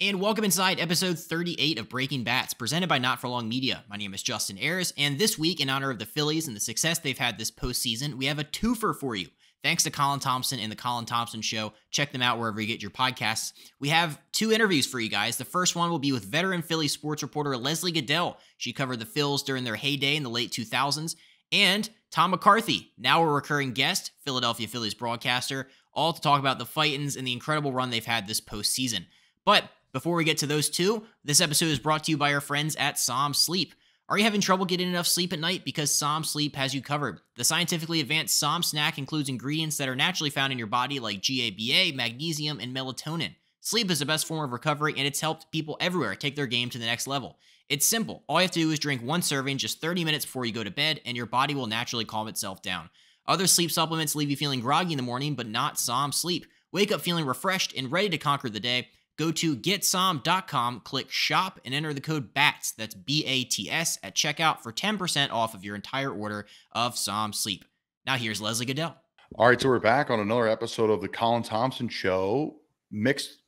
And welcome inside episode 38 of Breaking Bats, presented by Not For Long Media. My name is Justin Ayers, and this week, in honor of the Phillies and the success they've had this postseason, we have a twofer for you. Thanks to Colin Thompson and the Colin Thompson Show. Check them out wherever you get your podcasts. We have two interviews for you guys. The first one will be with veteran Phillies sports reporter Leslie Gudel. She covered the Phils during their heyday in the late 2000s. And Tom McCarthy, now a recurring guest, Philadelphia Phillies broadcaster, all to talk about the Fightins and the incredible run they've had this postseason. But before we get to those two, this episode is brought to you by our friends at Som Sleep. Are you having trouble getting enough sleep at night? Because Som Sleep has you covered. The scientifically advanced Som snack includes ingredients that are naturally found in your body like GABA, magnesium, and melatonin. Sleep is the best form of recovery, and it's helped people everywhere take their game to the next level. It's simple. All you have to do is drink one serving just 30 minutes before you go to bed, and your body will naturally calm itself down. Other sleep supplements leave you feeling groggy in the morning, but not Som Sleep. Wake up feeling refreshed and ready to conquer the day. Go to getsom.com, click shop, and enter the code BATS, that's B-A-T-S, at checkout for 10% off of your entire order of Som Sleep. Now here's Leslie Gudel. All right, so we're back on another episode of the Colin Thompson Show, mixed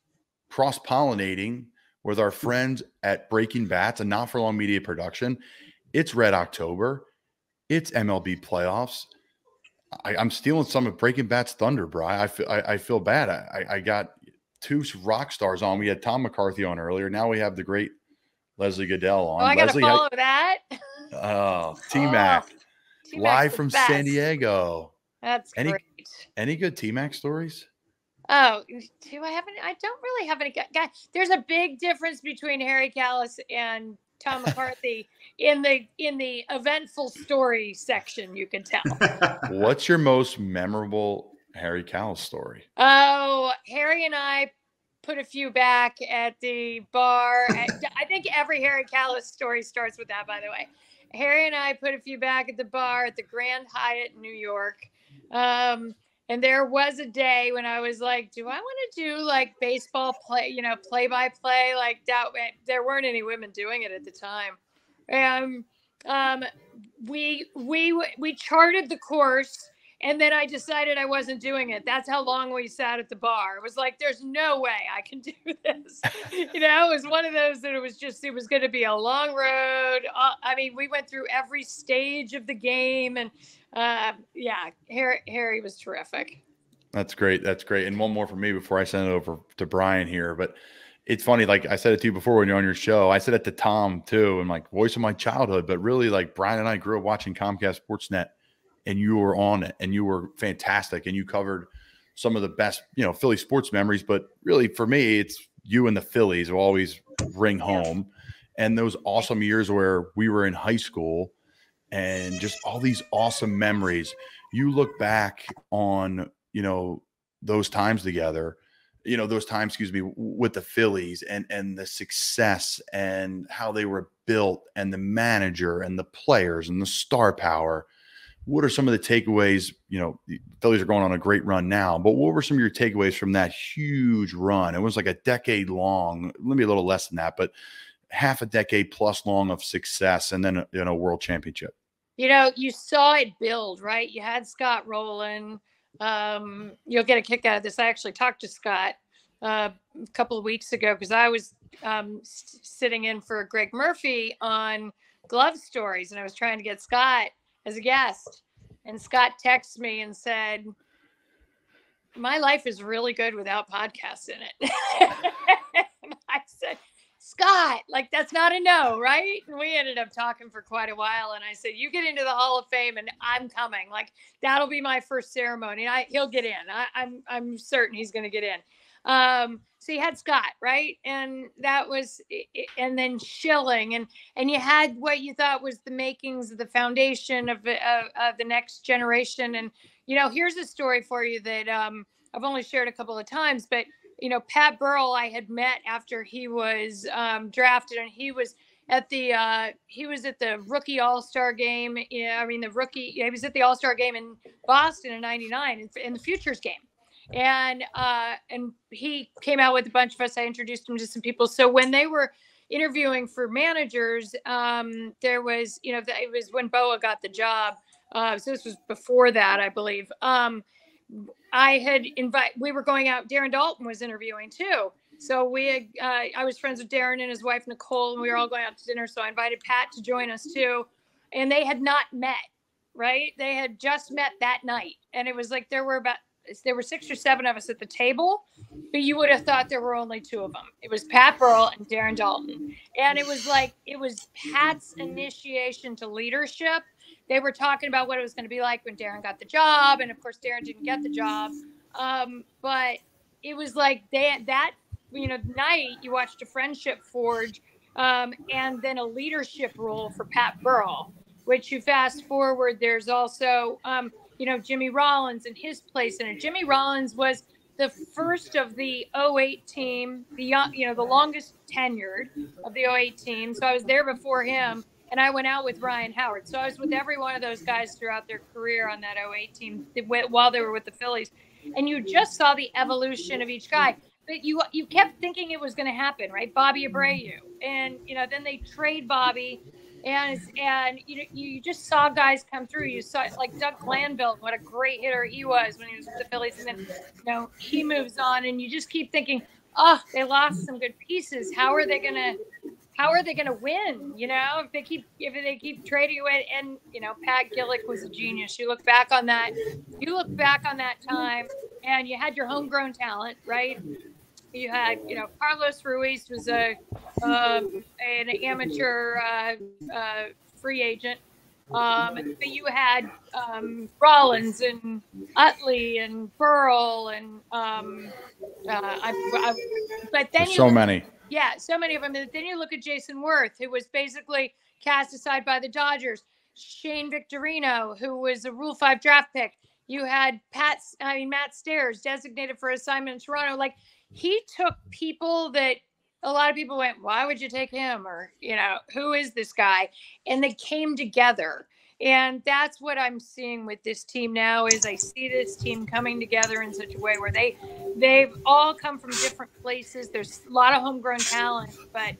cross-pollinating with our friends at Breaking Bats, a not-for-long media production. It's Red October. It's MLB playoffs. I'm stealing some of Breaking Bats' thunder, bro. I feel bad. I got two rock stars on. We had Tom McCarthy on earlier. Now we have the great Leslie Gudel on. Oh, I got to follow that. Oh, T-Mac. Live from San Diego. That's great. Any good T-Mac stories? Oh, I don't really have any. Guys, there's a big difference between Harry Callis and Tom McCarthy in the eventful story section, you can tell. What's your most memorable Harry Callis story? Oh, Harry and I put a few back at the bar. I think every Harry Callis story starts with that, by the way. Harry and I put a few back at the bar at the Grand Hyatt, New York. And there was a day when I was like, do I want to do like baseball play by play like that? There weren't any women doing it at the time. And we charted the course. And then I decided I wasn't doing it. That's how long we sat at the bar. It was like, there's no way I can do this. It was one of those that it was going to be a long road. We went through every stage of the game. And Harry was terrific. That's great. That's great. And one more for me before I send it over to Brian here. But it's funny, like I said it to you before when you're on your show. I said it to Tom too. I'm like, voice of my childhood. But really, like Brian and I grew up watching Comcast Sportsnet. And you were on it, and you were fantastic, and you covered some of the best, Philly sports memories. But really, for me, it's you and the Phillies will always ring home. And those awesome years where we were in high school, and just all these awesome memories. You look back on, those times together, with the Phillies and the success and how they were built, and the manager and the players and the star power. What are some of the takeaways? The Phillies are going on a great run now, but what were some of your takeaways from that huge run? It was like a decade long, maybe a little less than that, but half a decade plus long of success, and then a world championship. You saw it build, right? You had Scott Rowland. You'll get a kick out of this. I actually talked to Scott a couple of weeks ago because I was sitting in for Greg Murphy on Glove Stories, and I was trying to get Scott as a guest, and Scott texted me and said, my life is really good without podcasts in it. And I said, Scott, like, that's not a no, right? And we ended up talking for quite a while, and I said, you get into the Hall of Fame and I'm coming. Like, that'll be my first ceremony. He'll get in. I'm certain he's going to get in. So you had Scott, right? And that was, and then Schilling, and you had what you thought was the makings of the foundation of the next generation. And, here's a story for you that, I've only shared a couple of times, but, Pat Burrell, I had met after he was, drafted, and he was at the rookie All-Star game. He was at the All-Star game in Boston in '99 in the Futures game. And he came out with a bunch of us. I introduced him to some people. So when they were interviewing for managers, there was, it was when Boa got the job. So this was before that, I believe. We were going out. Darren Dalton was interviewing too. So I was friends with Darren and his wife, Nicole, and we were all going out to dinner. So I invited Pat to join us too. And they had not met, right? They had just met that night. And it was like, there were 6 or 7 of us at the table, but you would have thought there were only 2 of them. It was Pat Burrell and Darren Dalton. And it was Pat's initiation to leadership. They were talking about what it was going to be like when Darren got the job. And of course, Darren didn't get the job. But it was like that night you watched a friendship forge, and then a leadership role for Pat Burrell, which you fast forward, there's also, Jimmy Rollins and his place in it. Jimmy Rollins was the first of the 08 team, the longest tenured of the 08 team. So I was there before him, and I went out with Ryan Howard. So I was with every one of those guys throughout their career on that 08 team while they were with the Phillies. And you just saw the evolution of each guy. But you kept thinking it was going to happen, right? Bobby Abreu. And, then they trade Bobby. And you just saw guys come through. You saw like Doug Glanville, what a great hitter he was when he was with the Phillies. And then, he moves on, and you just keep thinking, oh, they lost some good pieces. How are they going to win? If they keep trading away. And, Pat Gillick was a genius. You look back on that time, and you had your homegrown talent, right? You had, Carlos Ruiz was an amateur free agent. But you had Rollins and Utley and Burrell and but then so many. Yeah, so many of them. And then you look at Jason Worth, who was basically cast aside by the Dodgers. Shane Victorino, who was a Rule 5 draft pick. You had Matt Stairs, designated for assignment in Toronto. Like, he took people that a lot of people went, why would you take him? Or, who is this guy? And they came together. And that's what I'm seeing with this team now, is I see this team coming together in such a way where they've all come from different places. There's a lot of homegrown talent, but,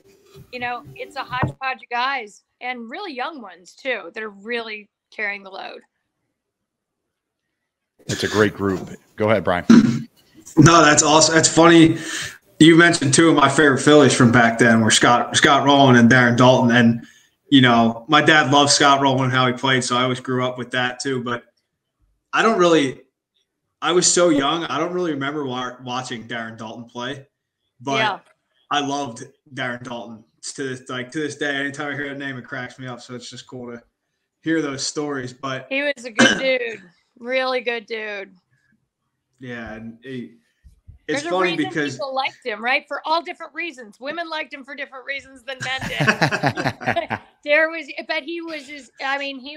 it's a hodgepodge of guys, and really young ones too, that are really carrying the load. It's a great group. Go ahead, Brian. No, that's awesome. That's funny. You mentioned 2 of my favorite Phillies from back then were Scott Rowland and Darren Dalton. And, my dad loved Scott Rowland and how he played, so I always grew up with that too. But I was so young, I don't really remember watching Darren Dalton play. But yeah. I loved Darren Dalton to this day. Anytime I hear that name, it cracks me up. So it's just cool to hear those stories. But he was a good dude, really good dude. Yeah, and it's funny because people liked him, right? For all different reasons. Women liked him for different reasons than men did. He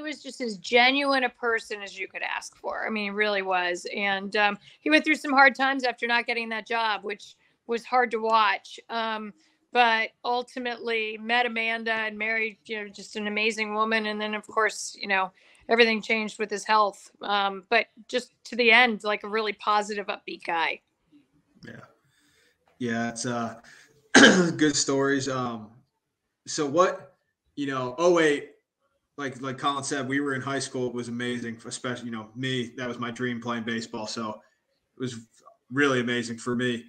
was just as genuine a person as you could ask for. I mean, he really was. And he went through some hard times after not getting that job, which was hard to watch. But ultimately met Amanda and married, just an amazing woman. And then, of course, everything changed with his health. But just to the end, like a really positive, upbeat guy. Yeah, it's good stories. So what, 08, like Colin said, we were in high school. It was amazing, especially, me, that was my dream, playing baseball. So it was really amazing for me.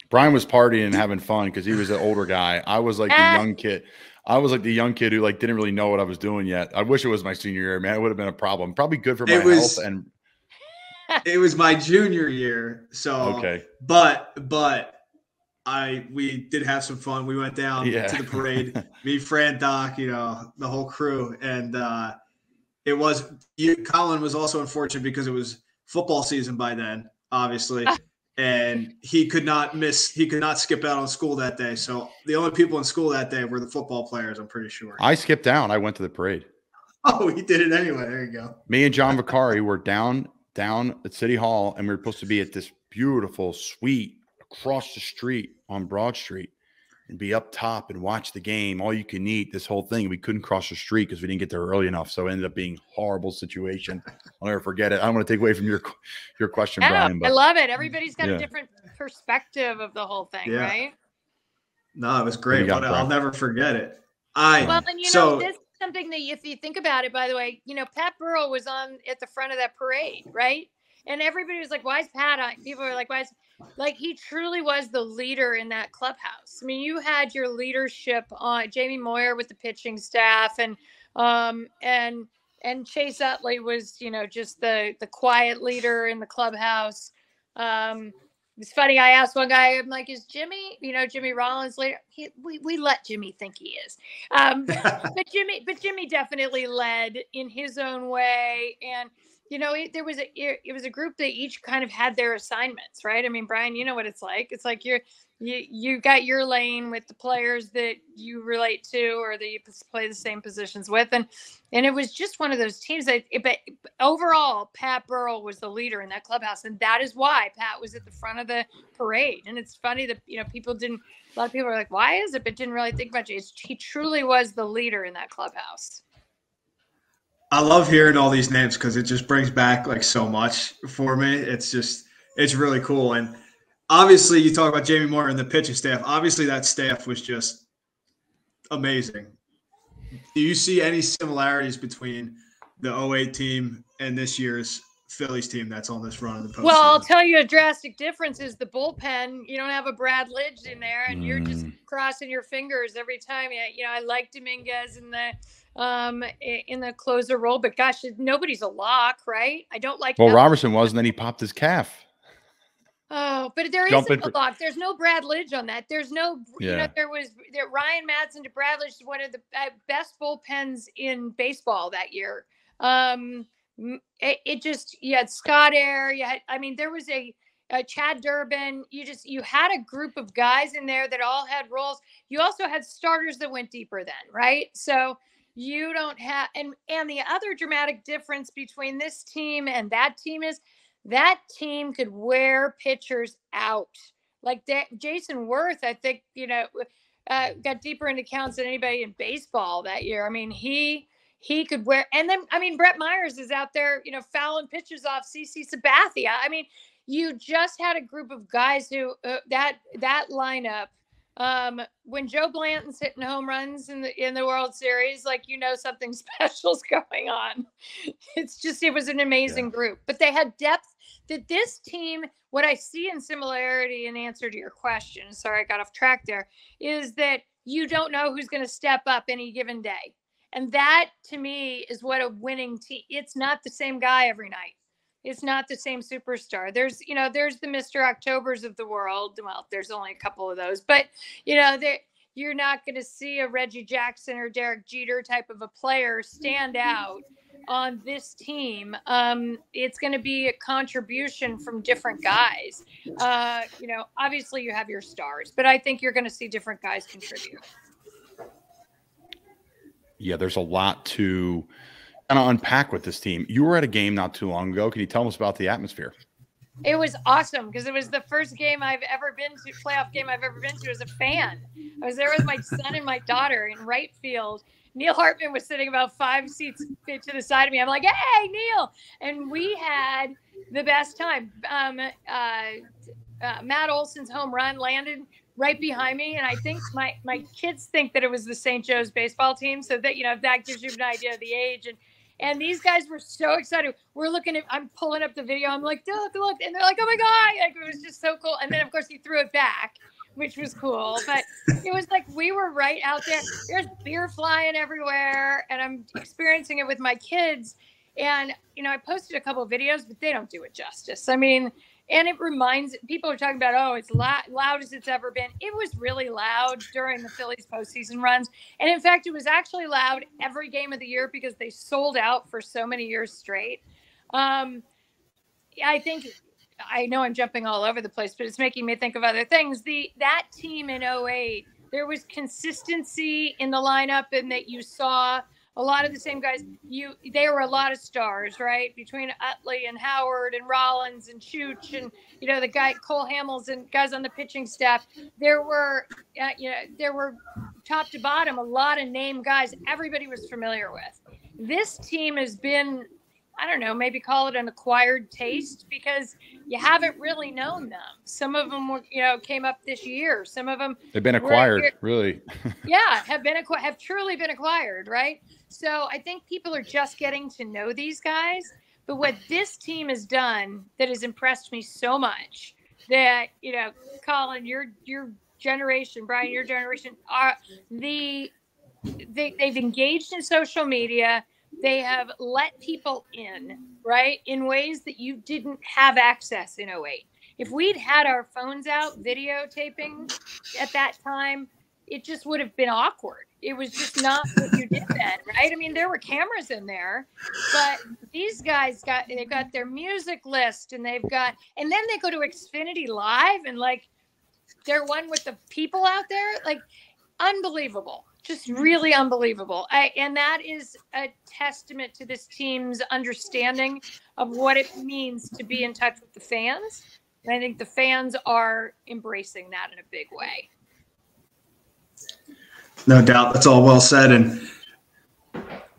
Brian was partying and having fun because he was an older guy. I was like the young kid. I was like the young kid who didn't really know what I was doing yet. I wish it was my senior year, man. It would have been a problem. Probably good for my health. And it was my junior year. So okay. But we did have some fun. We went down to the parade. Me, Fran, Doc, the whole crew. And Colin was also unfortunate because it was football season by then, obviously. And he could not skip out on school that day. So the only people in school that day were the football players, I'm pretty sure. I skipped down. I went to the parade. Oh, he did it anyway. There you go. Me and John Vicari were down at City Hall, and we were supposed to be at this beautiful suite across the street on Broad Street and be up top and watch the game. All you can eat, this whole thing. We couldn't cross the street because we didn't get there early enough. So it ended up being a horrible situation. I'll never forget it. I don't want to take away from your question, Brian. But I love it. Everybody's got a different perspective of the whole thing, right? No, it was great. But I'll never forget it. This is something that if you think about it, by the way, Pat Burrell was at the front of that parade, right? And everybody was like, why is Pat on? People were like, why is, like, he truly was the leader in that clubhouse. I mean, you had your leadership on Jamie Moyer with the pitching staff, and Chase Utley was, you know, just the quiet leader in the clubhouse. It's funny. I asked one guy, I'm like, is Jimmy, you know, Jimmy Rollins later? We let Jimmy think he is. But Jimmy definitely led in his own way. And, you know, it was a group that each kind of had their assignments, right? I mean, Brian, you know what it's like. It's like you got your lane with the players that you relate to or that you play the same positions with. And it was just one of those teams but overall, Pat Burrell was the leader in that clubhouse. And that is why Pat was at the front of the parade. And it's funny that, you know, a lot of people are like, why is it? But didn't really think much. He truly was the leader in that clubhouse. I love hearing all these names because it just brings back like so much for me. It's really cool. And obviously you talk about Jamie Moore and the pitching staff. Obviously that staff was just amazing. Do you see any similarities between the 08 team and this year's Phillies team that's on this run in the postseason? Well, I'll tell you a drastic difference is the bullpen. You don't have a Brad Lidge in there, and you're just crossing your fingers every time. You know, I like Dominguez in the closer role, but gosh, nobody's a lock, right? I don't like. Well, Robertson was, and then he popped his calf. Oh, but there isn't a lock. There's no Brad Lidge on that. There's no, you know, Ryan Madsen to Brad Lidge, one of the best bullpens in baseball that year. You had Scott Air. There was a Chad Durbin. You had a group of guys in there that all had roles. You also had starters that went deeper then, right? So you don't have, and the other dramatic difference between this team and that team is that team could wear pitchers out. Like Jason Worth, I think, you know, got deeper into counts than anybody in baseball that year. I mean, he could wear, and then, I mean, Brett Myers is out there, you know, fouling pitches off CC Sabathia. I mean, you just had a group of guys who, that lineup, when Joe Blanton's hitting home runs in the World Series, like, you know, something special's going on. It was an amazing group, but they had depth that this team, what I see in similarity in answer to your question, sorry, I got off track there, is that you don't know who's going to step up any given day. And that to me is what a winning team, it's not the same guy every night. It's not the same superstar. There's the Mr. Octobers of the world. Well, there's only a couple of those, but you know, you're not going to see a Reggie Jackson or Derek Jeter type of a player stand out on this team. It's going to be a contribution from different guys. You know, obviously you have your stars, but I think you're going to see different guys contribute. Yeah, there's a lot to kind of unpack with this team. You were at a game not too long ago. Can you tell us about the atmosphere? It was awesome because it was the first game I've ever been to, playoff game I've ever been to as a fan. I was there with my son and my daughter in right field. Neil Hartman was sitting about 5 seats to the side of me. I'm like, hey, Neil. And we had the best time. Matt Olson's home run landed right behind me. And I think my kids think that it was the St. Joe's baseball team. So that, you know, that gives you an idea of the age. And these guys were so excited. We're looking at, I'm pulling up the video. I'm like, look. And they're like, oh my God. Like, it was just so cool. And then of course he threw it back, which was cool. But it was like, we were right out there. There's beer flying everywhere. And I'm experiencing it with my kids. And, you know, I posted a couple of videos, but they don't do it justice. I mean, and it reminds, people are talking about, oh, it's loud as it's ever been. It was really loud during the Phillies postseason runs. And in fact, it was actually loud every game of the year because they sold out for so many years straight. I think, I know I'm jumping all over the place, but it's making me think of other things. That team in 08, there was consistency in the lineup and that you saw a lot of the same guys. There were a lot of stars, right? Between Utley and Howard and Rollins and Chooch and, you know, the guy Cole Hamels and guys on the pitching staff. There were top to bottom, a lot of name guys everybody was familiar with. This team has been, I don't know, maybe call it an acquired taste because you haven't really known them. Some of them were, you know, came up this year. Some of them they've been acquired, really. Yeah, have truly been acquired, right? So I think people are just getting to know these guys, But what this team has done that has impressed me so much that, Colin, your generation, Brian, your generation, they've engaged in social media. They have let people in, right, in ways that you didn't have access in 08. If we'd had our phones out videotaping at that time, it just would have been awkward. It was just not what you did then, right? I mean, there were cameras in there, but they've got their music list, and and then they go to Xfinity Live, and like they're one with the people out there, like unbelievable, just really unbelievable. And that is a testament to this team's understanding of what it means to be in touch with the fans. And I think the fans are embracing that in a big way. No doubt. That's all well said. And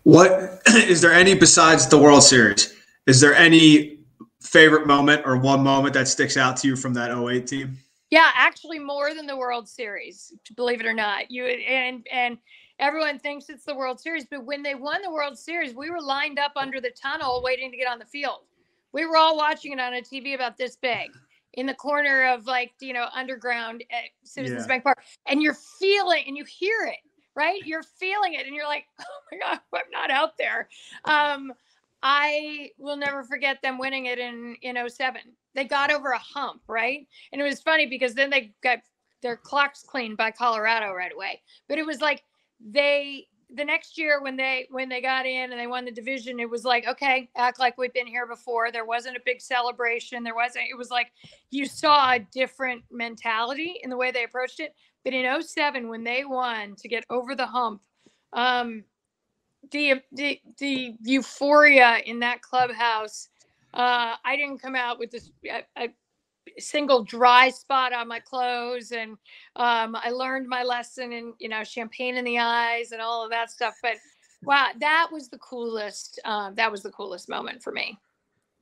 what is there any besides the World Series? Is there any favorite moment or one moment that sticks out to you from that 08 team? Yeah, actually more than the World Series, believe it or not. And everyone thinks it's the World Series, but when they won the World Series, we were lined up under the tunnel waiting to get on the field. We were all watching it on a TV about this big in the corner of underground at Citizens Bank Park. And you're feeling, and you hear it, right? You're feeling it, and you're like, oh my God, I'm not out there. I will never forget them winning it in 07. They got over a hump, right? And it was funny because then they got their clocks cleaned by Colorado right away. But it was like the next year when they got in and they won the division, it was like, okay, act like we've been here before. There wasn't a big celebration. It was like you saw a different mentality in the way they approached it. But in 07, when they won to get over the hump, the euphoria in that clubhouse. I didn't come out with a single dry spot on my clothes, and I learned my lesson, and champagne in the eyes and all of that stuff. But wow, that was the coolest. That was the coolest moment for me.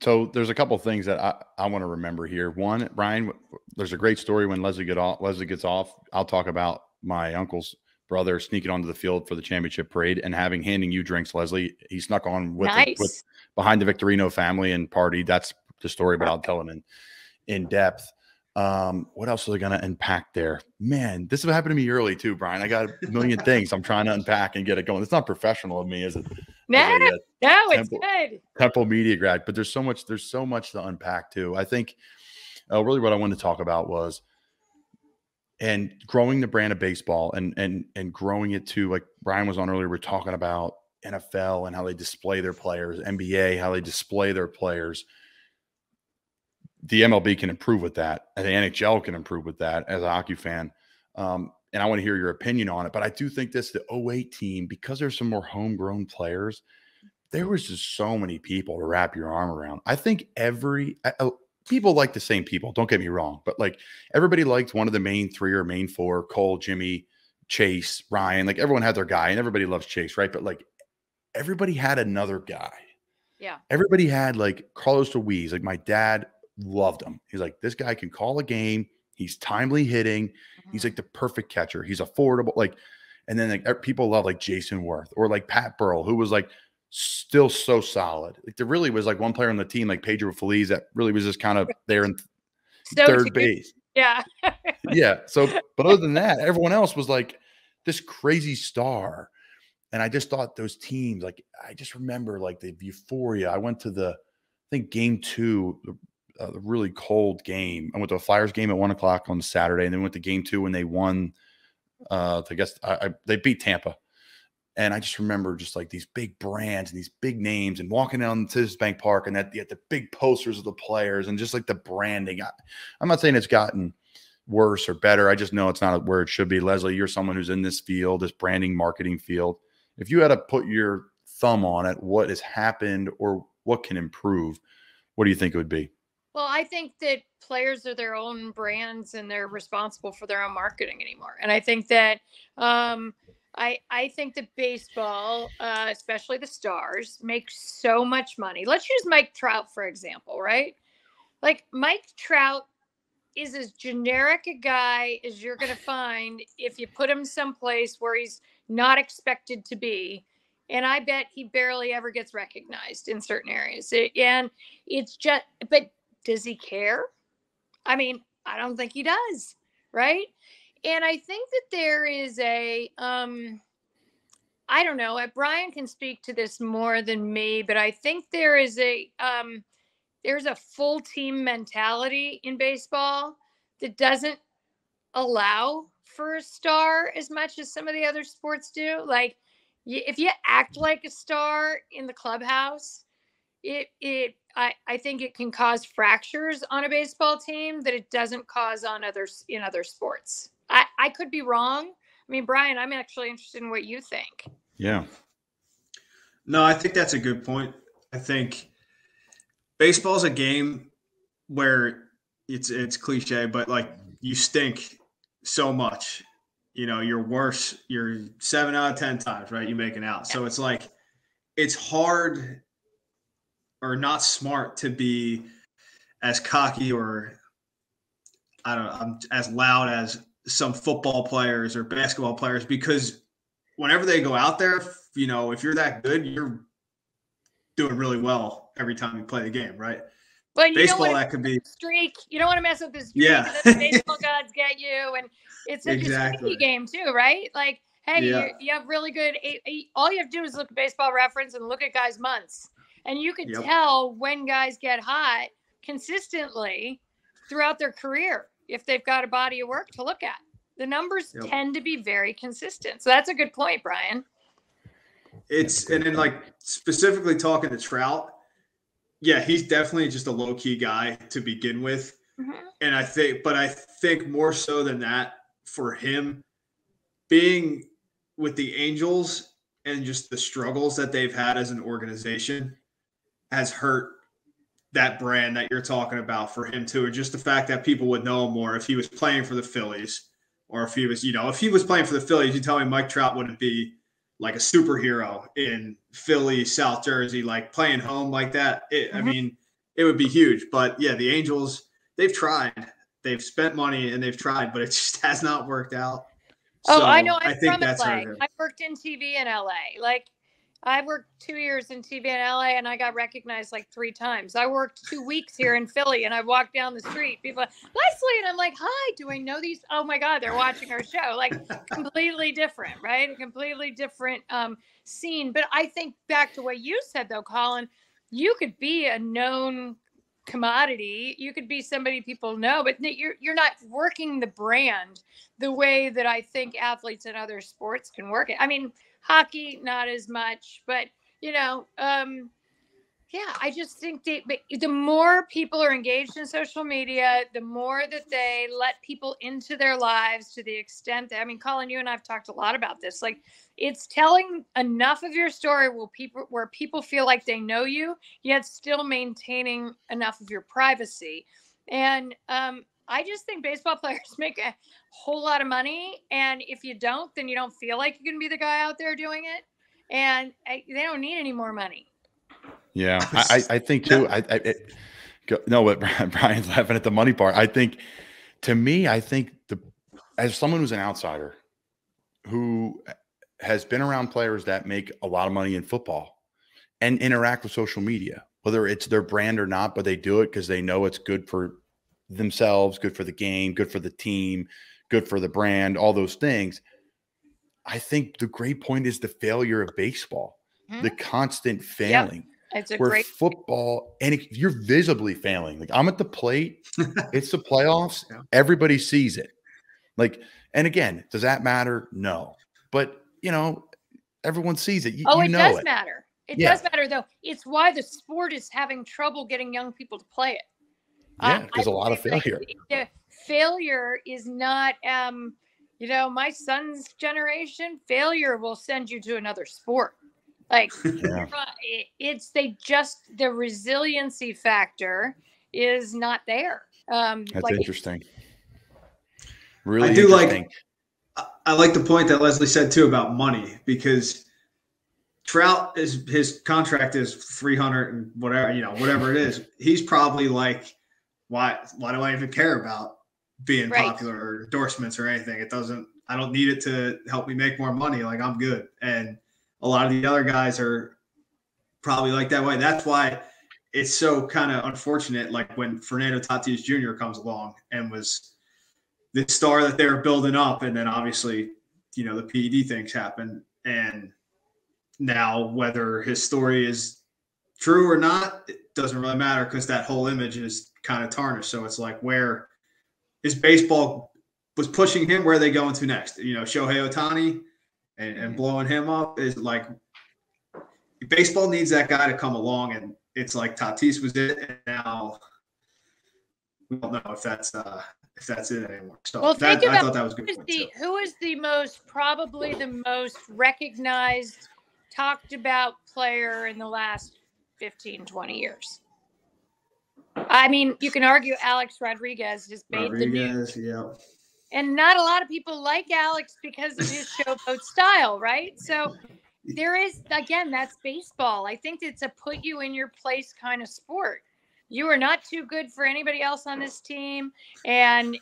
So there's a couple things that I want to remember here. One, Brian, there's a great story when Leslie gets off. I'll talk about my uncle's brother sneaking onto the field for the championship parade and handing you drinks, Leslie. He snuck on with behind the Victorino family and party. That's the story, but I'll tell it in depth. What else are they going to unpack there? Man, this happened to me early too, Brian. I got a million things I'm trying to unpack and get it going. It's not professional of me, is it? No, it's good. Temple media grad, but there's so much to unpack too. I think really what I wanted to talk about was and growing the brand of baseball and growing it to, like Brian was on earlier, we're talking about NFL and how they display their players, NBA, how they display their players. The MLB can improve with that. And the NHL can improve with that as a hockey fan. And I want to hear your opinion on it. But I do think the 08 team, because there's some more homegrown players, there was just so many people to wrap your arm around. I think people like the same people, don't get me wrong, but like everybody liked one of the main three or main four: Cole, Jimmy, Chase, Ryan. Like everyone had their guy, and everybody loves Chase, right? But like everybody had another guy. Yeah. Everybody had like Carlos Ruiz. Like my dad loved him. He's like, this guy can call a game. He's timely hitting. Mm-hmm. He's like the perfect catcher. He's affordable. Like, and then like people love like Jason Worth or like Pat Burrell, who was like still so solid. Like there really was like one player on the team, like Pedro Feliz, that really was just kind of there in third base. Yeah. Yeah. So, but other than that, everyone else was like this crazy star. And I just thought those teams, like, I just remember like the euphoria. I went to I think game 2, the really cold game. I went to a Flyers game at 1:00 on Saturday, and then went to game 2 when they won. I guess they beat Tampa. And I just remember just like these big brands and these big names and walking down to this bank park and that you had the big posters of the players and just like the branding. I'm not saying it's gotten worse or better. I just know it's not where it should be. Leslie, you're someone who's in this field, this branding, marketing field. If you had to put your thumb on it, what has happened or what can improve, what do you think it would be? Well, I think that players are their own brands and they're responsible for their own marketing anymore. And I think that I think that baseball, especially the stars, make so much money. Let's use Mike Trout, for example, right? Like Mike Trout is as generic a guy as you're going to find if you put him someplace where he's not expected to be. And I bet he barely ever gets recognized in certain areas. And it's just, but does he care? I mean, I don't think he does, right? And I think that there is I don't know, Brian can speak to this more than me, but I think there's a full team mentality in baseball that doesn't allow for a star as much as some of the other sports do. Like, if you act like a star in the clubhouse, I think it can cause fractures on a baseball team that it doesn't cause on in other sports. I could be wrong. I mean, Brian, I'm actually interested in what you think. Yeah. No, I think that's a good point. I think baseball's a game where it's cliche, but like you stink so much. You know, you're worse. You're 7 out of 10 times, right? You make an out. So it's like it's hard or not smart to be as cocky or I don't know, as loud as some football players or basketball players, because whenever they go out there, you know, if you're that good, you're doing really well every time you play the game, right? But baseball, that could be streak. You don't want to mess with the streak. Yeah. The baseball gods get you, and it's such a streaky game too, right? Like, hey, you have really good. All you have to do is look at Baseball Reference and look at guys' months, and you can tell when guys get hot consistently throughout their career if they've got a body of work to look at. The numbers tend to be very consistent. So that's a good point, Brian. And then like specifically talking to Trout, yeah, he's definitely just a low key guy to begin with. Mm-hmm. And I think more so than that for him being with the Angels and just the struggles that they've had as an organization has hurt that brand that you're talking about for him too. Or just the fact that people would know him more if he was playing for the Phillies. Or if he was playing for the Phillies, you tell me Mike Trout wouldn't be like a superhero in Philly, South Jersey, like playing home like that. I mean, it would be huge. But yeah, the Angels, they've tried. They've spent money and they've tried, but it just has not worked out. Oh, so I know. I think that's LA. I worked in TV in LA. Like, I worked 2 years in TV in LA and I got recognized like 3 times. I worked 2 weeks here in Philly and I walked down the street. People are, Leslie, and I'm like, hi, do I know these? Oh my God, they're watching our show. Like, completely different, right? A completely different scene. But I think back to what you said though, Colin, you could be a known commodity. You could be somebody people know, but you're not working the brand the way that I think athletes in other sports can work it. I mean, hockey, not as much, but I just think the more people are engaged in social media, the more that they let people into their lives to the extent that, I mean, Colin, you and I have talked a lot about this. Like, it's telling enough of your story where people feel like they know you, yet still maintaining enough of your privacy. And I just think baseball players make a whole lot of money. And if you don't, then you don't feel like you can be the guy out there doing it. And they don't need any more money. Yeah, I think too. No, what Brian's laughing at the money part. I think, to me, as someone who's an outsider who has been around players that make a lot of money in football and interact with social media, whether it's their brand or not, but they do it because they know it's good for themselves, good for the game, good for the team, good for the brand, all those things. I think the great point is the failure of baseball, the constant failing. Yep. It's a where great football, and you're visibly failing. Like, I'm at the plate, it's the playoffs, everybody sees it. Like, and again, does that matter? No. But, everyone sees it. It does matter. It does matter, though. It's why the sport is having trouble getting young people to play it. Yeah, because a lot of failure. The failure is not, my son's generation, failure will send you to another sport. Like, the resiliency factor is not there. That's interesting. Really, I like the point that Leslie said too about money, because Trout his contract is 300 and whatever it is. He's probably like, why do I even care about being popular or endorsements or anything? I don't need it to help me make more money. Like, I'm good. And a lot of the other guys are probably like that way. That's why it's so kind of unfortunate, like when Fernando Tatis Jr. comes along and was the star that they were building up, and then obviously, the PED things happen, and now whether his story is true or not, it doesn't really matter because that whole image is kind of tarnished. So it's like, where is baseball was pushing him? Where are they going to next? Shohei Ohtani and blowing him up is like, baseball needs that guy to come along, and it's like Tatis was it, and now we don't know if that's it anymore. So well, I thought that was good. Who is probably the most recognized, talked about player in the last 15, 20 years? I mean, you can argue Alex Rodriguez has made the news. Yeah. And not a lot of people like Alex because of his showboat style, right? So there is, again, that's baseball. I think it's a put you in your place kind of sport. You are not too good for anybody else on this team. And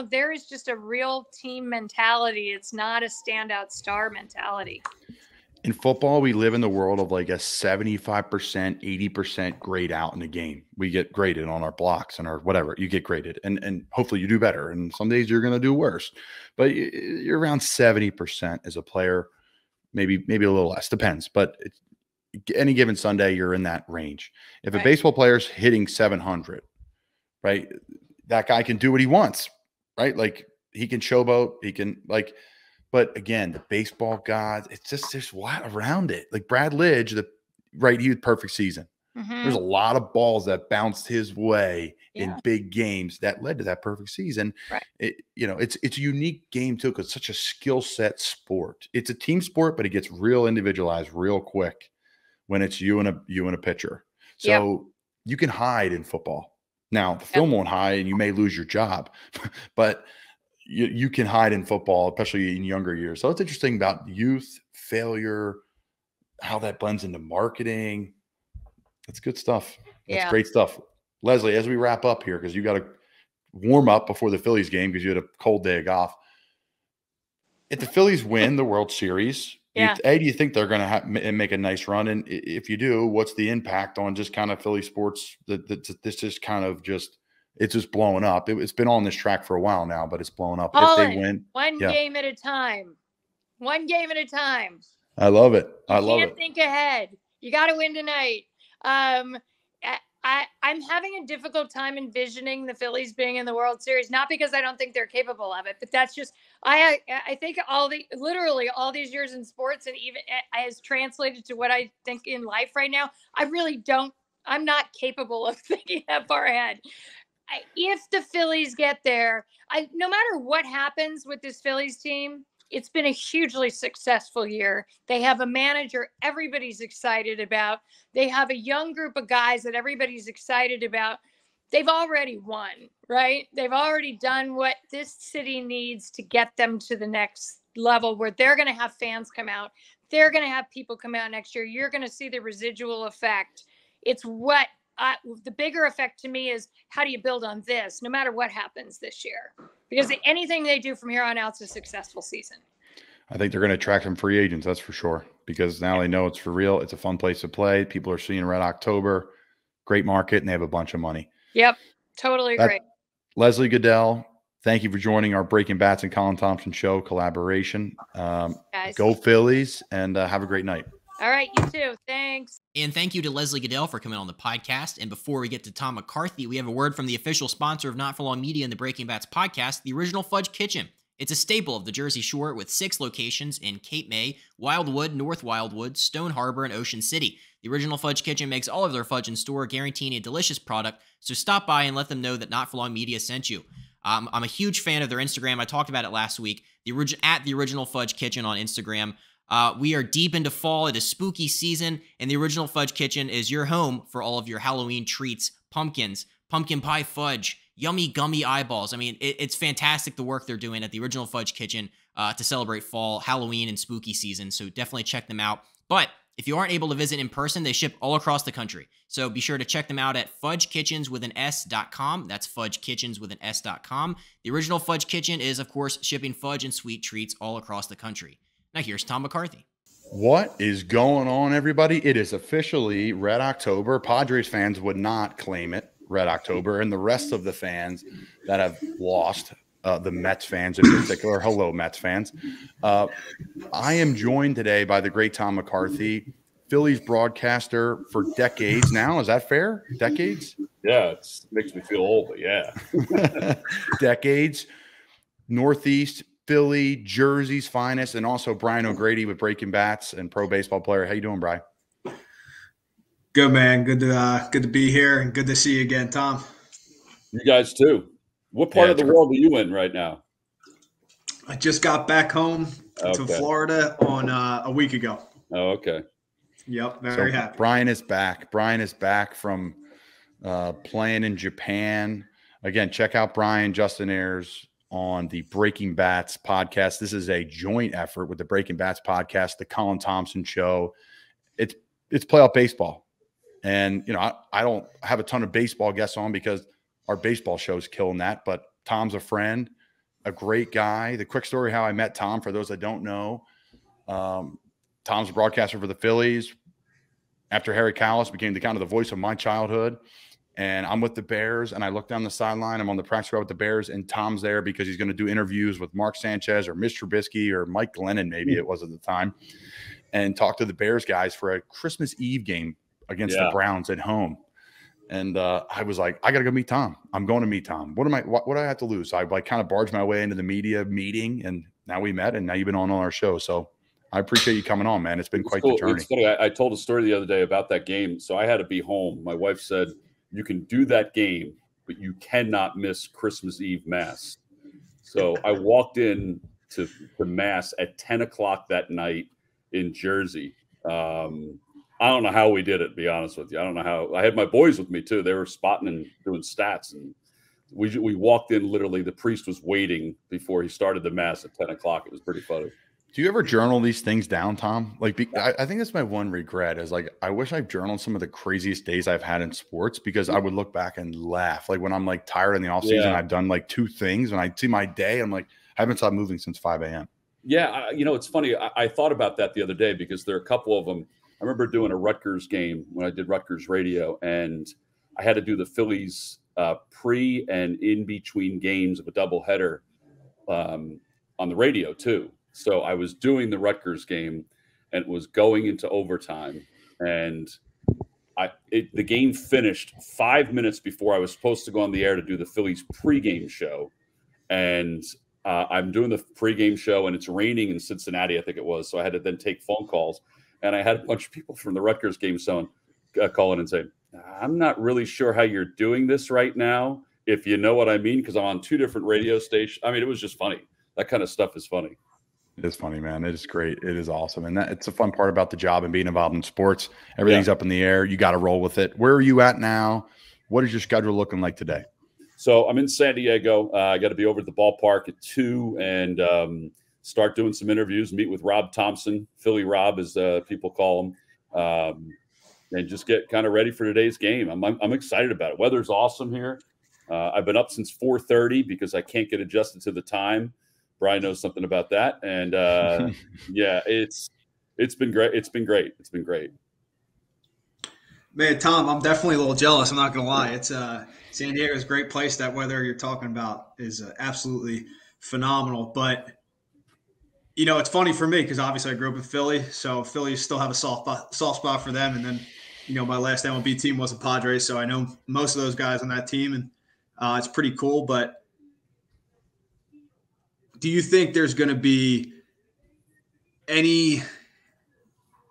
there is just a real team mentality. It's not a standout star mentality. In football, we live in the world of like a 75%, 80% grade out in the game. We get graded on our blocks and our whatever. You get graded, and hopefully you do better. And some days you're going to do worse, but you're around 70% as a player, maybe a little less, depends. But any given Sunday, you're in that range. If a baseball player's hitting 700, right, that guy can do what he wants, right? Like he can showboat, he can like. But again, the baseball gods, it's just there's a lot around it. Like Brad Lidge, he had perfect season. Mm-hmm. There's a lot of balls that bounced his way in big games that led to that perfect season. Right. It's a unique game too, because it's such a skill set sport. It's a team sport, but it gets real individualized real quick when it's you and a pitcher. So you can hide in football. Now the film won't hide, and you may lose your job, but you can hide in football, especially in younger years. So it's interesting about youth, failure, how that blends into marketing. That's good stuff. That's great stuff. Leslie, as we wrap up here, because you got to warm up before the Phillies game because you had a cold day of golf. If the Phillies win the World Series, do you think they're going to make a nice run? And if you do, what's the impact on just kind of Philly sports? This just kind of it's just blowing up. It's been on this track for a while now, but it's blowing up. Colin, if they win, one game at a time. One game at a time. I love it. You can't think ahead. You got to win tonight. I'm having a difficult time envisioning the Phillies being in the World Series, not because I don't think they're capable of it, but that's just I think literally all these years in sports, and even as translated to what I think in life right now, I'm not capable of thinking that far ahead. If the Phillies get there, no matter what happens with this Phillies team, it's been a hugely successful year. They have a manager everybody's excited about. They have a young group of guys that everybody's excited about. They've already won, right? They've already done what this city needs to get them to the next level where they're going to have fans come out. They're going to have people come out next year. You're going to see the residual effect. It's the bigger effect to me is how do you build on this no matter what happens this year? Because anything they do from here on out is a successful season. I think they're going to attract some free agents, that's for sure, because now they know it's for real. It's a fun place to play. People are seeing Red October, great market, and they have a bunch of money. Yep, totally agree. Leslie Gudel, thank you for joining our Breaking Bats and Colin Thompson show collaboration. Go Phillies, and have a great night. All right, you too. Thanks. And thank you to Leslie Gudel for coming on the podcast. And before we get to Tom McCarthy, we have a word from the official sponsor of Not For Long Media and the Breaking Bats podcast, the Original Fudge Kitchen. It's a staple of the Jersey Shore with 6 locations in Cape May, Wildwood, North Wildwood, Stone Harbor, and Ocean City. The Original Fudge Kitchen makes all of their fudge in store, guaranteeing a delicious product, so stop by and let them know that Not For Long Media sent you. I'm a huge fan of their Instagram. I talked about it last week. At the Original Fudge Kitchen on Instagram. We are deep into fall. It is spooky season, and the Original Fudge Kitchen is your home for all of your Halloween treats, pumpkins, pumpkin pie fudge, yummy gummy eyeballs. I mean, it's fantastic the work they're doing at the Original Fudge Kitchen to celebrate fall, Halloween, and spooky season, so definitely check them out. But if you aren't able to visit in person, they ship all across the country. So be sure to check them out at fudgekitchens.com. That's fudgekitchens.com. The Original Fudge Kitchen is, of course, shipping fudge and sweet treats all across the country. Now here's Tom McCarthy. What is going on, everybody? It is officially Red October. Padres fans would not claim it Red October, and the rest of the fans that have lost, the Mets fans in particular, hello, Mets fans. I am joined today by the great Tom McCarthy, Phillies broadcaster for decades now. Is that fair? Decades? Yeah, it makes me feel old, but yeah. Decades. Northeast Philly, Jersey's finest, and also Brian O'Grady with Breaking Bats and pro baseball player. How you doing, Brian? Good, man. Good to be here, and good to see you again, Tom. You guys too. What part of the world are you in right now? I just got back home to Florida on a week ago. Oh, okay. Yep, very happy. Brian is back. Brian is back from playing in Japan. Again, check out Brian, Justin Ayers on the Breaking Bats podcast. This is a joint effort with the Breaking Bats podcast, the Colin Thompson show. It's playoff baseball. And, you know, I don't have a ton of baseball guests on because our baseball show's killing that, but Tom's a friend, a great guy. The quick story how I met Tom, for those that don't know, Tom's a broadcaster for the Phillies. After Harry Callis became the voice of my childhood, and I'm with the Bears, and I look down the sideline. I'm on the practice row with the Bears, and Tom's there because he's going to do interviews with Mark Sanchez or Mitch Trubisky or Mike Glennon, maybe it was at the time, and talk to the Bears guys for a Christmas Eve game against the Browns at home. And I was like, I got to go meet Tom. I'm going to meet Tom. What do I have to lose? So I kind of barged my way into the media meeting, and now we met, and now you've been on our show. So I appreciate you coming on, man. It's been quite the journey. It's funny. I told a story the other day about that game. So I had to be home. My wife said, you can do that game, but you cannot miss Christmas Eve Mass. So I walked in to Mass at 10 o'clock that night in Jersey. I don't know how we did it, to be honest with you. I don't know how. I had my boys with me, too. They were spotting and doing stats. And we walked in, literally, the priest was waiting before he started the Mass at 10 o'clock. It was pretty funny. Do you ever journal these things down, Tom? Like, I think that's my one regret is, like, I wish I've journaled some of the craziest days I've had in sports because I would look back and laugh. Like, when I'm, like, tired in the offseason, I've done, like, 2 things, and I see my day, I'm like, I haven't stopped moving since 5 a.m. Yeah, it's funny. I thought about that the other day because there are a couple of them. I remember doing a Rutgers game when I did Rutgers radio, and I had to do the Phillies pre and in between games of a doubleheader on the radio, too. So I was doing the Rutgers game, and it was going into overtime, and the game finished 5 minutes before I was supposed to go on the air to do the Phillies pregame show, and I'm doing the pregame show, and it's raining in Cincinnati, I think it was, so I had to then take phone calls, and I had a bunch of people from the Rutgers game calling and saying, I'm not really sure how you're doing this right now, if you know what I mean, because I'm on 2 different radio stations. I mean, it was just funny. That kind of stuff is funny. It is funny, man. It is great. It is awesome. And it's a fun part about the job and being involved in sports. Everything's up in the air. You got to roll with it. Where are you at now? What is your schedule looking like today? So I'm in San Diego. I got to be over at the ballpark at 2 and start doing some interviews, meet with Rob Thompson, Philly Rob, as people call him, and just get kind of ready for today's game. I'm excited about it. Weather's awesome here. I've been up since 4:30 because I can't get adjusted to the time. Brian knows something about that. And it's been great. It's been great. It's been great. Man, Tom, I'm definitely a little jealous. I'm not going to lie. It's San Diego is a great place. That weather you're talking about is absolutely phenomenal. But, it's funny for me because obviously I grew up in Philly. So Phillies still have a soft spot for them. And then, my last MLB team was the Padres. So I know most of those guys on that team. And it's pretty cool. But do you think there's going to be any,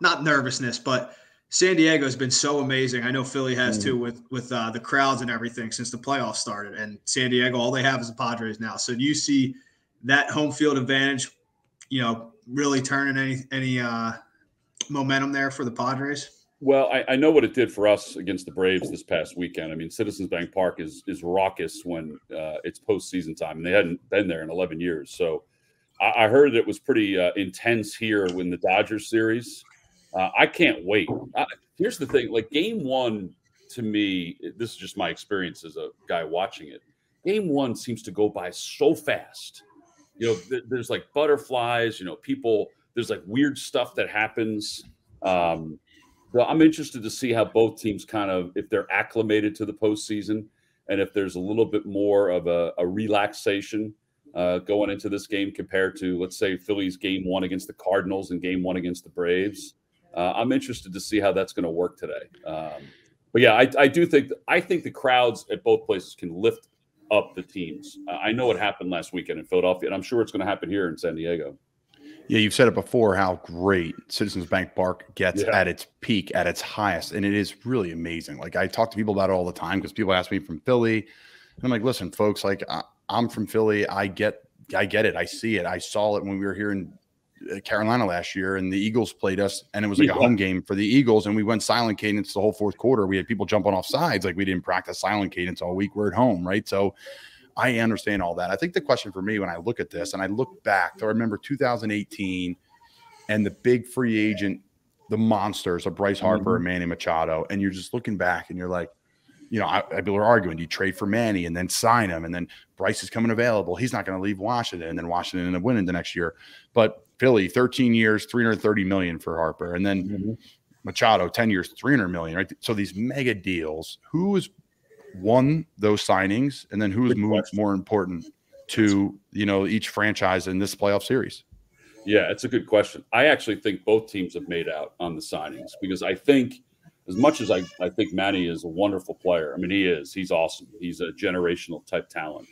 not nervousness, but San Diego has been so amazing. I know Philly has too with the crowds and everything since the playoffs started. And San Diego, all they have is the Padres now. So do you see that home field advantage, really turning any momentum there for the Padres? Well, I know what it did for us against the Braves this past weekend. I mean, Citizens Bank Park is raucous when it's postseason time, and they hadn't been there in 11 years. So I heard it was pretty intense here in the Dodgers series. I can't wait. Here's the thing. Like, game 1, to me, this is just my experience as a guy watching it. Game 1 seems to go by so fast. There's like butterflies, people there's like weird stuff that happens. So I'm interested to see how both teams kind of, if they're acclimated to the postseason and if there's a little bit more of a relaxation going into this game compared to, let's say, Phillies game 1 against the Cardinals and game 1 against the Braves. I'm interested to see how that's going to work today. But yeah, I do think the crowds at both places can lift up the teams. I know what happened last weekend in Philadelphia, and I'm sure it's going to happen here in San Diego. Yeah, you've said it before how great Citizens Bank Park gets at its peak, at its highest, and it is really amazing. Like, I talk to people about it all the time because people ask me from Philly, and I'm like, listen, folks, like, I'm from Philly. I get it. I see it. I saw it when we were here in Carolina last year, and the Eagles played us, and it was like a home game for the Eagles, and we went silent cadence the whole fourth quarter. We had people jumping off sides, like we didn't practice silent cadence all week. We're at home, right? So I understand all that. I think the question for me when I look at this, and I look back, I remember 2018 and the big free agent, the monsters of Bryce Harper and Manny Machado, and you're just looking back and you're like, you know, people are arguing, do you trade for Manny and then sign him, and then Bryce is coming available. He's not going to leave Washington, and then Washington ended up winning the next year. But Philly, 13 years, $330 million for Harper, and then Machado, 10 years, $300 million, right? So these mega deals, who has won those signings, and then who is more important to, you know, each franchise in this playoff series? Yeah, it's a good question. I actually think both teams have made out on the signings, because I think, as much as I think Manny is a wonderful player, I mean, he's awesome. He's a generational type talent.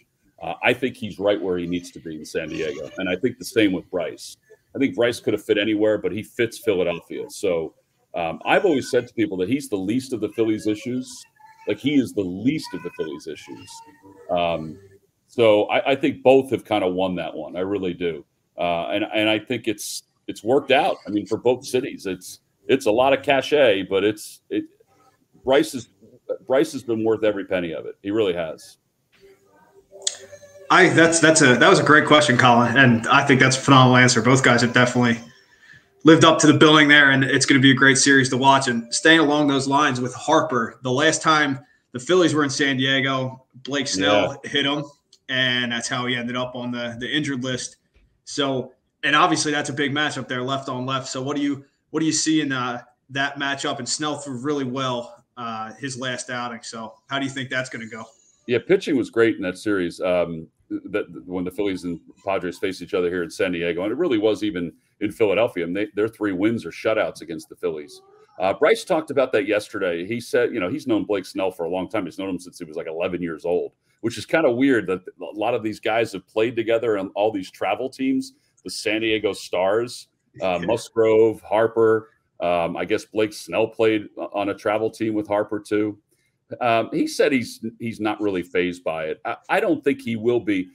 I think he's right where he needs to be in San Diego. And I think the same with Bryce. I think Bryce could have fit anywhere, but he fits Philadelphia. So I've always said to people that he's the least of the Phillies issues. Like, he is the least of the Phillies issues. So I think both have kind of won that one. I really do. And I think it's worked out. I mean, for both cities, it's a lot of cachet, but Bryce has been worth every penny of it. He really has. That was a great question, Colin, and I think that's a phenomenal answer. Both guys have definitely lived up to the billing there, and it's going to be a great series to watch. And staying along those lines with Harper, the last time the Phillies were in San Diego, Blake Snell hit him, and that's how he ended up on the injured list. So, and obviously that's a big matchup there, left on left. So what do you see in that matchup? And Snell threw really well his last outing. So how do you think that's going to go? Yeah, pitching was great in that series. That when the Phillies and Padres faced each other here in San Diego, and it really was even in Philadelphia. And their 3 wins are shutouts against the Phillies. Bryce talked about that yesterday. He said, you know, he's known Blake Snell for a long time. He's known him since he was like 11 years old, which is kind of weird that a lot of these guys have played together on all these travel teams, the San Diego Stars, Musgrove, Harper. I guess Blake Snell played on a travel team with Harper too. He said he's not really fazed by it. I don't think he will be.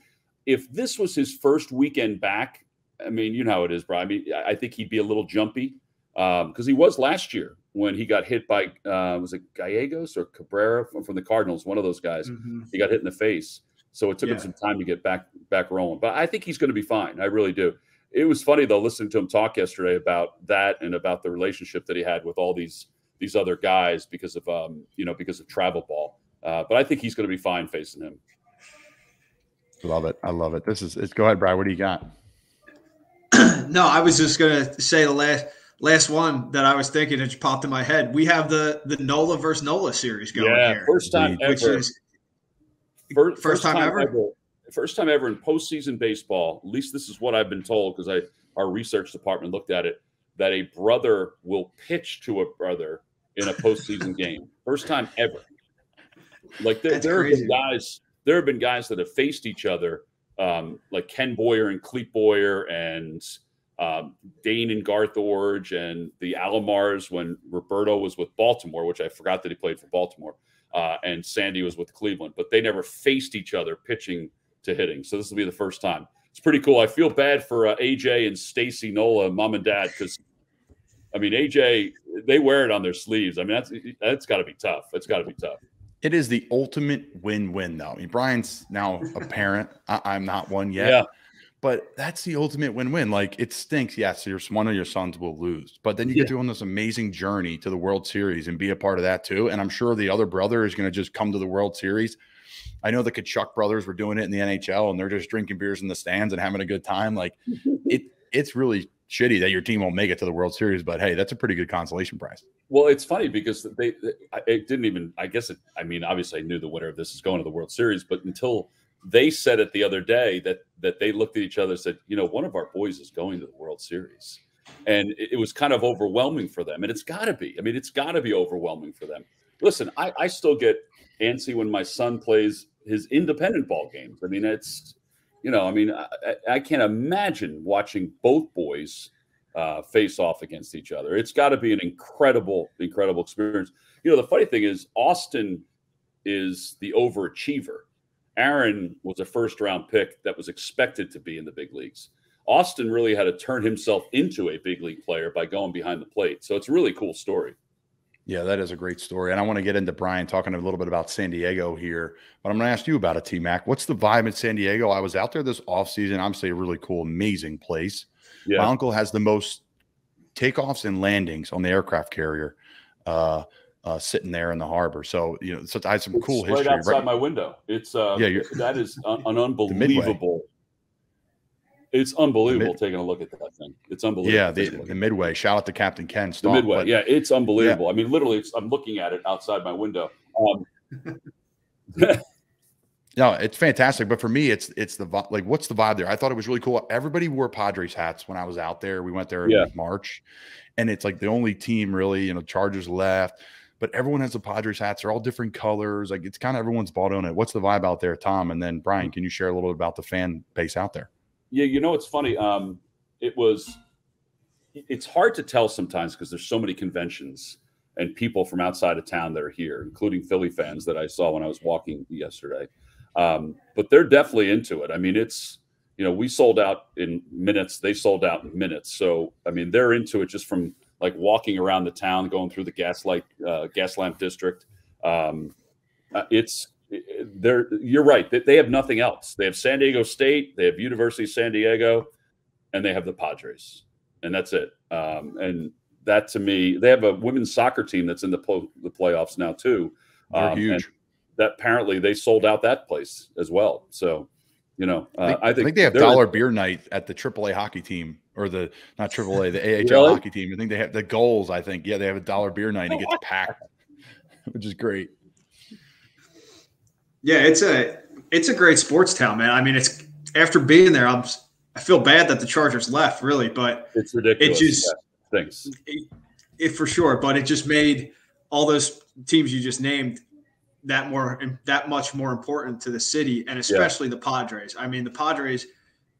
If this was his first weekend back, I mean, you know how it is, Brian. I mean, I think he'd be a little jumpy because he was last year when he got hit by, was it Gallegos or Cabrera from the Cardinals? One of those guys. He got hit in the face. So it took him some time to get back rolling. But I think he's going to be fine. I really do. It was funny, though, listening to him talk yesterday about that and about the relationship that he had with all these other guys because of travel ball. But I think he's going to be fine facing him. Love it. I love it. Go ahead, Brian. What do you got? No, I was just going to say the last one that I was thinking, it just popped in my head. We have the Nola versus Nola series going here. First time ever. Which is first time ever? First time ever in postseason baseball. At least this is what I've been told, because our research department looked at it, that a brother will pitch to a brother in a postseason game. First time ever. Like there have been guys that have faced each other, like Ken Boyer and Clete Boyer and Dane and Garth Orge and the Alomars when Roberto was with Baltimore, which I forgot that he played for Baltimore, and Sandy was with Cleveland. But they never faced each other pitching to hitting. So this will be the first time. It's pretty cool. I feel bad for AJ and Stacy Nola, mom and dad, because I mean, AJ, they wear it on their sleeves. I mean, that's got to be tough. It's got to be tough. It is the ultimate win-win, though. I mean, Brian's now a parent. I'm not one yet. Yeah. But that's the ultimate win-win. Like, it stinks. Yes, one of your sons will lose. But then you get to go on this amazing journey to the World Series and be a part of that, too. And I'm sure the other brother is going to just come to the World Series. I know the Kachuk brothers were doing it in the NHL, and they're just drinking beers in the stands and having a good time. Like, it's really shitty that your team won't make it to the World Series, but hey, that's a pretty good consolation prize. Well, it's funny because it didn't even, I guess I mean, obviously I knew the winner of this is going to the World Series, but until they said it the other day that they looked at each other and said, one of our boys is going to the World Series. And it was kind of overwhelming for them. And it's got to be. I mean, it's got to be overwhelming for them. Listen, I still get antsy when my son plays his independent ball games. I mean, it's, I can't imagine watching both boys face off against each other. It's got to be an incredible, incredible experience. The funny thing is Austin is the overachiever. Aaron was a first-round pick that was expected to be in the big leagues. Austin really had to turn himself into a big league player by going behind the plate. So it's a really cool story. Yeah, that is a great story. And I want to get into Brian talking a little bit about San Diego here, but I'm going to ask you about it, T-Mac. What's the vibe in San Diego? I was out there this offseason. Obviously a really cool, amazing place. Yeah. My uncle has the most takeoffs and landings on the aircraft carrier sitting there in the harbor. So, so I had some cool history. Right outside my window. It's that is an unbelievable. It's unbelievable taking a look at that thing. It's unbelievable. Yeah, the Midway. Shout out to Captain Ken Stomp. The Midway. Yeah, it's unbelievable. Yeah. I mean, literally, I'm looking at it outside my window. No, it's fantastic. But for me, it's the like, what's the vibe there? I thought it was really cool. Everybody wore Padres hats when I was out there. We went there in March, and it's like the only team really. Chargers left, but everyone has the Padres hats. They're all different colors. Like it's kind of everyone's bought on it. What's the vibe out there, Tom? And then Brian, can you share a little bit about the fan base out there? Yeah, it's funny. It's hard to tell sometimes because there's so many conventions and people from outside of town that are here, including Philly fans that I saw when I was walking yesterday. But they're definitely into it. I mean, it's, we sold out in minutes. They sold out in minutes. So, I mean, they're into it just from like walking around the town, going through the gas lamp district. You're right. They have nothing else. They have San Diego State, they have University of San Diego, and they have the Padres, and that's it. And that to me, they have a women's soccer team that's in the playoffs now too. They're huge. That apparently they sold out that place as well. So, I think they have dollar beer night at the AAA hockey team, or the not AAA, the AHL hockey team. I think they have the goals. I think they have a dollar beer night. And it gets packed, which is great. Yeah, it's a great sports town, man. I mean, it's after being there, I feel bad that the Chargers left, really, but it's ridiculous. It just thanks. It for sure, but it just made all those teams you just named that much more important to the city, and especially the Padres. I mean, the Padres,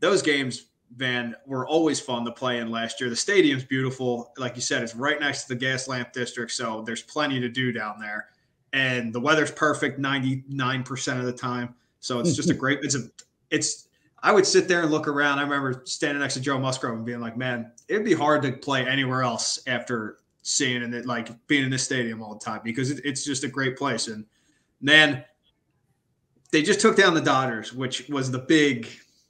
those games, Van, were always fun to play in last year. The stadium's beautiful, like you said, it's right next to the gas lamp district, so there's plenty to do down there. And the weather's perfect 99% of the time. So it's just I would sit there and look around. I remember standing next to Joe Musgrove and being like, man, it'd be hard to play anywhere else after seeing it, like being in this stadium all the time, because it's just a great place. And then they just took down the Dodgers, which was the big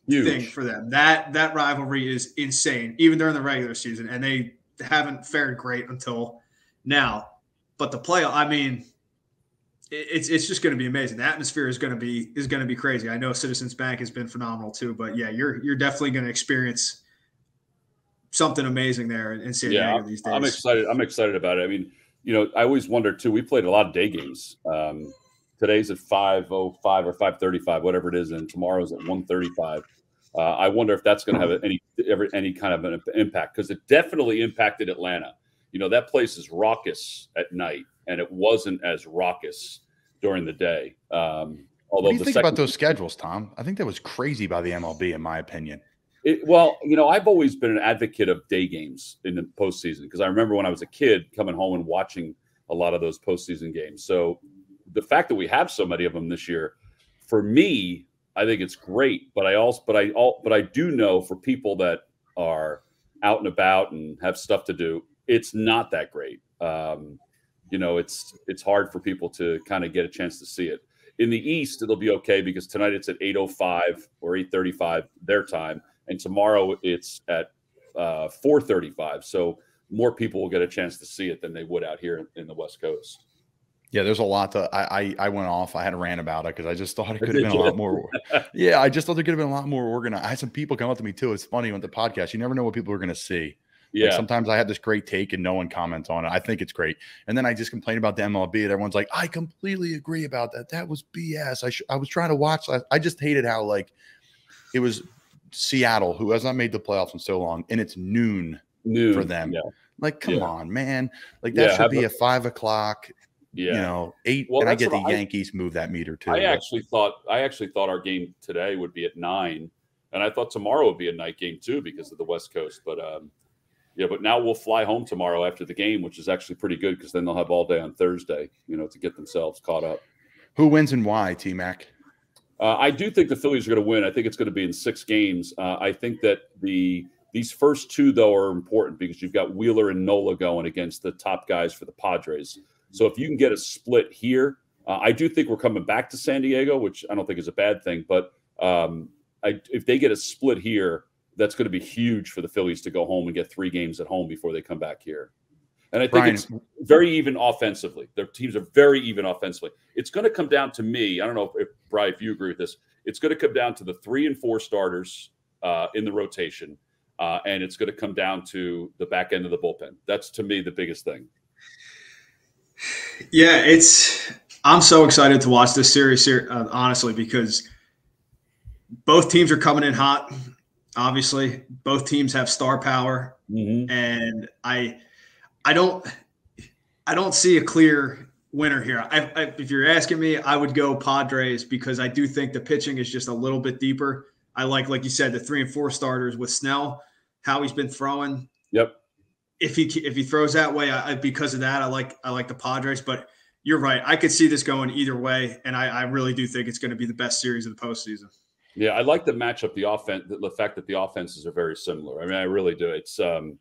thing for them. That rivalry is insane, even during the regular season. And they haven't fared great until now. But the playoff, I mean, it's just going to be amazing. The atmosphere is going to be crazy. I know Citizens Bank has been phenomenal too, but yeah, you're definitely going to experience something amazing there in San Diego these days. I'm excited about it. I mean, I always wonder too. We played a lot of day games. Today's at 5:05 or 5:35, whatever it is, and tomorrow's at 1:35. I wonder if that's going to have any kind of an impact, because it definitely impacted Atlanta. That place is raucous at night, and it wasn't as raucous during the day. Although, what do you think about those schedules, Tom? I think that was crazy by the MLB, in my opinion. I've always been an advocate of day games in the postseason, because I remember when I was a kid coming home and watching a lot of those postseason games. So the fact that we have so many of them this year, for me, I think it's great. But I do know for people that are out and about and have stuff to do, it's not that great. It's hard for people to kind of get a chance to see it. In the East, it'll be okay, because tonight it's at 8:05 or 8:35 their time, and tomorrow it's at 4:35. So more people will get a chance to see it than they would out here in the West Coast. Yeah, there's a lot to. I went off. I had a rant about it because I just thought it could have been a lot more. Yeah, I just thought there could have been a lot more organized. I had some people come up to me too. It's funny on the podcast. You never know what people are going to see. Yeah. Like sometimes I have this great take and no one comments on it. I think it's great, and then I just complain about the MLB, and everyone's like, "I completely agree about that. That was BS. I was trying to watch. I just hated how like it was Seattle, who has not made the playoffs in so long, and it's noon for them. Yeah. Like, come on, man. Like that should be at 5 o'clock. Yeah. You know, 8. Well, and I get the Yankees move that meter too. I actually thought our game today would be at 9, and I thought tomorrow would be a night game too because of the West Coast. But yeah, but now we'll fly home tomorrow after the game, which is actually pretty good because then they'll have all day on Thursday, you know, to get themselves caught up. Who wins and why, T-Mac? I do think the Phillies are going to win. I think it's going to be in 6 games. I think that these first 2 though are important because you've got Wheeler and Nola going against the top guys for the Padres. So if you can get a split here, I do think we're coming back to San Diego, which I don't think is a bad thing. But if they get a split here, that's going to be huge for the Phillies to go home and get 3 games at home before they come back here. And I think it's very even offensively. Their teams are very even offensively. It's going to come down to me. I don't know if Brian, if you agree with this. It's going to come down to the 3 and 4 starters in the rotation, and it's going to come down to the back end of the bullpen. That's to me the biggest thing. Yeah, I'm so excited to watch this series here, honestly, because both teams are coming in hot. Obviously, both teams have star power, and I don't see a clear winner here. If you're asking me, I would go Padres because I do think the pitching is just a little bit deeper. I like you said, the 3 and 4 starters with Snell, how he's been throwing. Yep. If he throws that way, because of that, I like the Padres. But you're right. I could see this going either way, and I really do think it's going to be the best series of the postseason. Yeah, I like the matchup, the offense, the fact that the offenses are very similar. I mean, I really do. It's the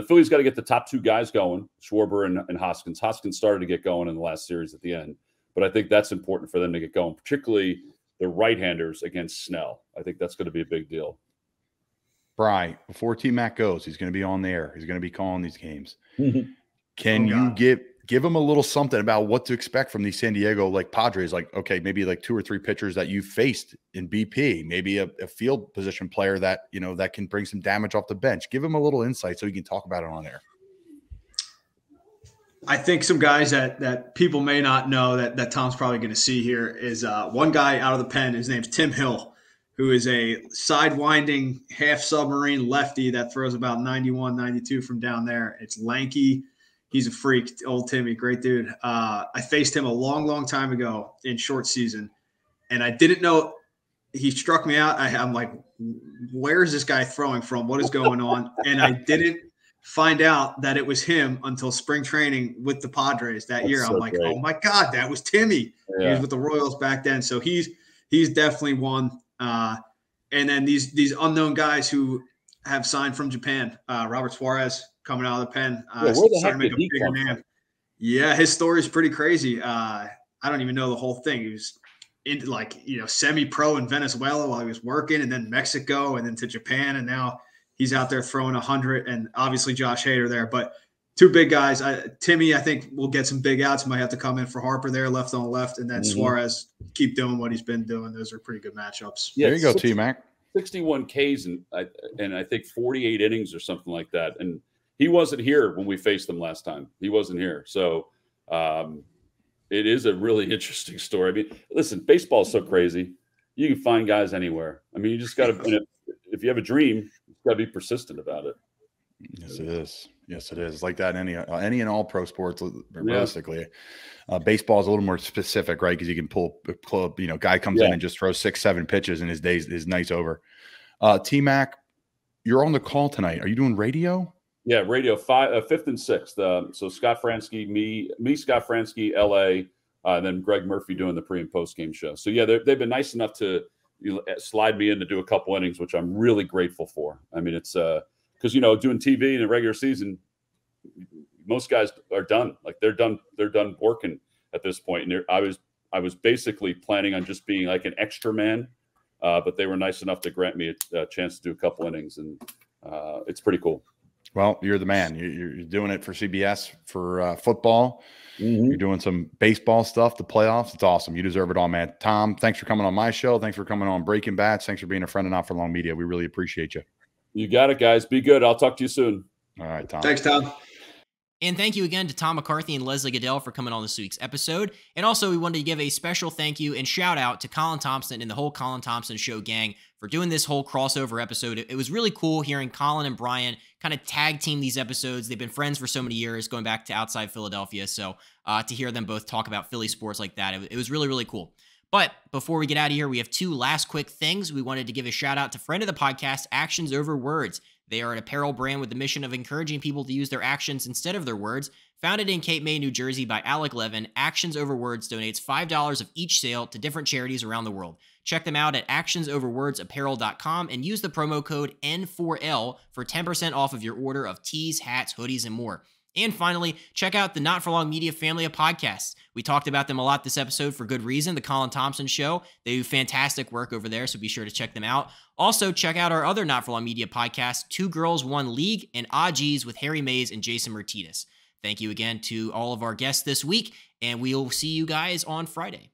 Phillies got to get the top 2 guys going, Schwarber and Hoskins. Hoskins started to get going in the last series at the end, but I think that's important for them to get going, particularly the right-handers against Snell. I think that's going to be a big deal. Bri, before T-Mac goes, he's going to be on there. He's going to be calling these games. Can you give him a little something about what to expect from these San Diego Padres? Like, okay, maybe like 2 or 3 pitchers that you faced in BP, maybe a field position player that, that can bring some damage off the bench. Give him a little insight so he can talk about it on air. I think some guys that people may not know that Tom's probably going to see here is one guy out of the pen. His name's Tim Hill, who is a sidewinding half submarine lefty that throws about 91, 92 from down there. It's lanky. He's a freak. Old Timmy, great dude. I faced him a long, long time ago in short season, and I didn't know. He struck me out. I'm like, where is this guy throwing from? What is going on? And I didn't find out that it was him until spring training with the Padres that year. I'm like, great. Oh my God, that was Timmy. Yeah. He was with the Royals back then. So he's definitely one. And then these unknown guys who have signed from Japan, Robert Suarez coming out of the pen. Where the heck did he come from? Yeah, his story is pretty crazy. I don't even know the whole thing. He was into semi-pro in Venezuela while he was working, and then Mexico, and then to Japan, and now he's out there throwing 100. And obviously Josh Hader there, but 2 big guys. Timmy, I think, will get some big outs. Might have to come in for Harper there, left on left, and then Suarez keep doing what he's been doing. Those are pretty good matchups. Yeah, there you go, T-Mac. 61 Ks and I think 48 innings or something like that. And he wasn't here when we faced them last time. He wasn't here. So it is a really interesting story. I mean, listen, baseball is so crazy. You can find guys anywhere. I mean, you just got to, if you have a dream, you've got to be persistent about it. Yes, it is. Yes, it is. Like that in any and all pro sports, realistically. Baseball is a little more specific, right? Because you can pull a club, guy comes in and just throws 6-7 pitches and his night's over. T-Mac, you're on the call tonight. Are you doing radio? Yeah, radio 5th and 6th. So Scott Fransky, me, Scott Fransky, LA, and then Greg Murphy doing the pre and post game show. So yeah, they've been nice enough to slide me in to do a couple innings, which I'm really grateful for. I mean, it's because doing TV in the regular season, most guys are done. Like they're done working at this point. And I was basically planning on just being like an extra man, but they were nice enough to grant me a chance to do a couple innings, and it's pretty cool. Well, you're the man. You're doing it for CBS for football. You're doing some baseball stuff, the playoffs. It's awesome. You deserve it all, man. Tom, thanks for coming on my show. Thanks for coming on Breaking Bats. Thanks for being a friend of Not For Long Media. We really appreciate you. You got it, guys. Be good. I'll talk to you soon. All right, Tom. Thanks, Tom. And thank you again to Tom McCarthy and Leslie Gudel for coming on this week's episode. And also, we wanted to give a special thank you and shout out to Colin Thompson and the whole Colin Thompson Show gang for doing this whole crossover episode. It was really cool hearing Colin and Brian kind of tag team these episodes. They've been friends for so many years, going back to outside Philadelphia. So to hear them both talk about Philly sports like that, it was really, really cool. But before we get out of here, we have two last quick things. We wanted to give a shout out to friend of the podcast, Actions Over Words. They are an apparel brand with the mission of encouraging people to use their actions instead of their words. Founded in Cape May, New Jersey by Alec Levin, Actions Over Words donates $5 of each sale to different charities around the world. Check them out at actionsoverwordsapparel.com and use the promo code N4L for 10% off of your order of tees, hats, hoodies, and more. And finally, check out the Not For Long Media family of podcasts. We talked about them a lot this episode for good reason. The Colin Thompson Show. They do fantastic work over there, so be sure to check them out. Also, check out our other Not For Long Media podcasts, Two Girls, One League, and Odgies with Harry Mays and Jason Martinez. Thank you again to all of our guests this week, and we'll see you guys on Friday.